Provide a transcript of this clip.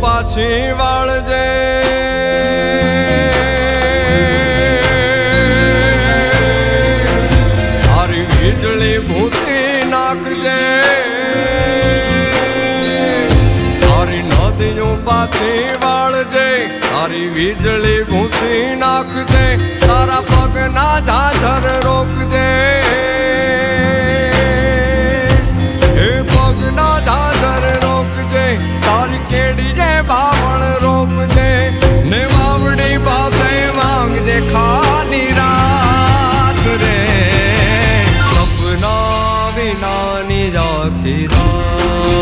પાછી વાળજે તારી વીજળી ભૂસી નાખજે તારી નદીઓ પાછી વાળજે તારી વીજળી ભૂસી નાખજે તારા પગના ઝાઝર રોકજે હે પગના ઝાઝર રોકજે તારી કેડીએ બાવળ રોપજે ને વાવડી પાસે માંગજે ખાલી રાત રે સપના વિનાની આખી રાત